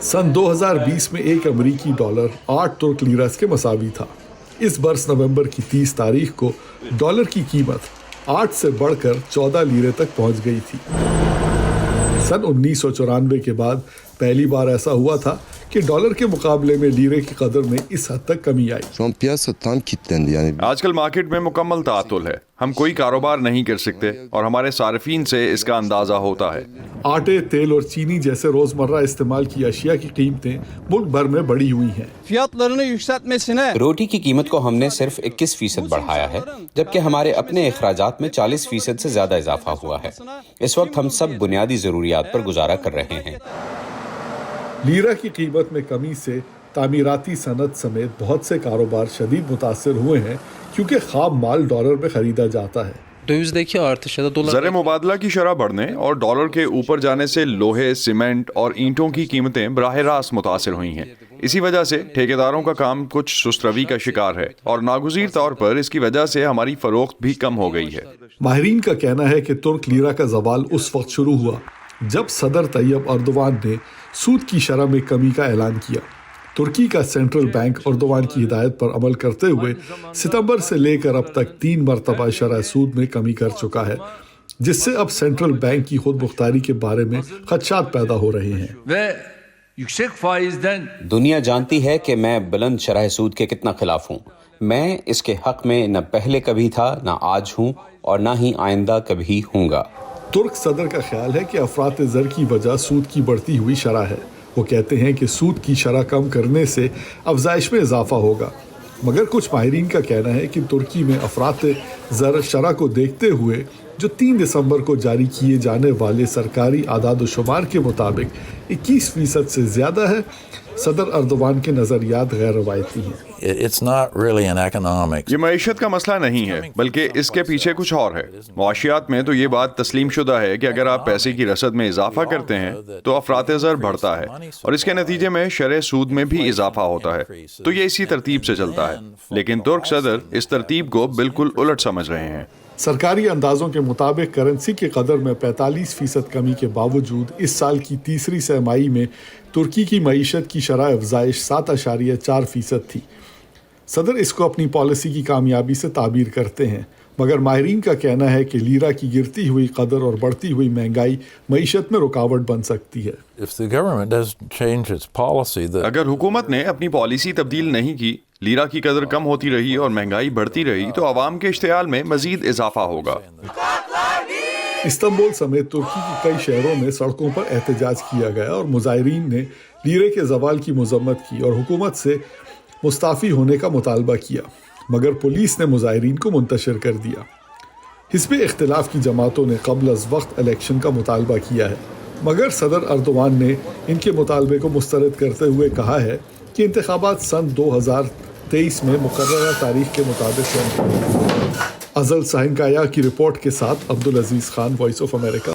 सन 2020 में एक अमरीकी डॉलर 8 तुर्क लीरास के मसावी था। इस बरस नवंबर की 30 तारीख को डॉलर की कीमत 8 से बढ़कर 14 लीरे तक पहुंच गई थी। सन 1994 के बाद पहली बार ऐसा हुआ था कि डॉलर के मुकाबले में लीरे की कदर में इस हद तक कमी आई। Şu an piyasa tam kilitlendi yani. आजकल मार्केट में मुकम्मल तातुल है, हम कोई कारोबार नहीं कर सकते और हमारे सार्फिन से इसका अंदाजा होता है। आटे, तेल और चीनी जैसे रोजमर्रा इस्तेमाल की अशिया की कीमतें मुल्क भर में बढ़ी हुई हैं। fiyatlarını yükseltmesine रोटी की कीमत को हमने सिर्फ 21% बढ़ाया है, जबकि हमारे अपने अखराजात में 40% से ज्यादा इजाफा हुआ है। इस वक्त हम सब बुनियादी जरूरियात पर गुजारा कर रहे हैं। लीरा की कीमत में कमी से तामीराती सनत समेत बहुत से कारोबार शदीद मुतासर हुए हैं, क्योंकि खाम माल डॉलर में खरीदा जाता है। Dövizdeki artış ya da dolar ज़र मुबादला की शरह बढ़ने और डॉलर के ऊपर जाने से लोहे, सीमेंट और ईंटों की कीमतें बराह रास्त मुतासर हुई हैं। इसी वजह से ठेकेदारों का काम कुछ सुस्त रवी का शिकार है और नागुज़ीर तौर पर इसकी वजह से हमारी फरोख्त भी कम हो गई है। माहिरीन का कहना है कि तुर्क लीरा का जवाल उस वक्त शुरू हुआ जब सदर तैयब अर्दवान ने सूद की शरह में कमी का ऐलान किया। तुर्की का सेंट्रल बैंक अर्दवान की हिदायत पर अमल करते हुए सितंबर से लेकर अब तक 3 मरतबा शरह सूद में कमी कर चुका है, जिससे अब सेंट्रल बैंक की खुद मुख्तारी के बारे में खदशात पैदा हो रहे हैं। ve yüksek faizden दुनिया जानती है कि मैं बुलंद शरह सूद के कितना खिलाफ हूँ। मैं इसके हक में न पहले कभी था, न आज हूँ और न ही आइंदा कभी हूँगा। तुर्क सदर का ख्याल है कि अफरात ज़र की वजह सूद की बढ़ती हुई शरह है। वो कहते हैं कि सूद की शरह कम करने से अफजाइश में इजाफा होगा, मगर कुछ माहिरीन का कहना है कि तुर्की में अफरात ज़र शरह को देखते हुए जो 3 दिसंबर को जारी किए जाने वाले सरकारी आदाद शुमार के मुताबिक 21% से ज़्यादा है। सदर अर्दवान के नज़रियात गैर रवायती हैं। It's not really an economic. ये मईशत का मसला नहीं है, बल्कि इसके पीछे कुछ और है। मुआशियात में तो ये बात तस्लीम शुदा है कि अगर आप पैसे की रसद में इजाफा करते हैं तो अफरात ज़र बढ़ता है और इसके नतीजे में शरह सूद में भी इजाफा होता है। तो ये इसी तरतीब से चलता है, लेकिन तुर्क सदर इस तरतीब को बिल्कुल उलट समझ रहे हैं। सरकारी अंदाजों के मुताबिक करेंसी की कदर में 45% कमी के बावजूद इस साल की तीसरी तिमाही में तुर्की की मईशत की शरह अफजाइश 7.4% थी। सदर इसको अपनी पॉलिसी की कामयाबी से ताबीर करते हैं, मगर माहिरीन का कहना है कि लीरा की गिरती हुई कदर और बढ़ती हुई महंगाई मईशत में रुकावट बन सकती है। If the government doesn't change its policy, अगर हुकूमत ने अपनी पॉलिसी तब्दील नहीं की, लीरा की कदर कम होती रही और महंगाई बढ़ती रही, तो आवाम के इश्तियाल में मजीद इजाफा होगा। इस्तांबुल समेत तुर्की के कई शहरों में सड़कों पर एहतजाज किया गया और मुजाहिरीन ने लीरे के जवाल की मजम्मत की और हुकूमत से मुस्ताफ़ी होने का मुतालबा किया, मगर पुलिस ने मुजाहिरीन को मुंतशिर कर दिया। हिस्ब इख्तिलाफ की जमातों ने क़ब्ल अज़ वक्त इलेक्शन का मुतालबा किया है, मगर सदर अर्दवान ने इनके मुतालबे को मुस्तरद करते हुए कहा है कि इंतखाबात सन 2023 में मुकर्ररा तारीख के मुताबिक होंगे। अज़ल साहिनकाया की रिपोर्ट के साथ अब्दुल अजीज़ खान, वॉइस ऑफ अमेरिका।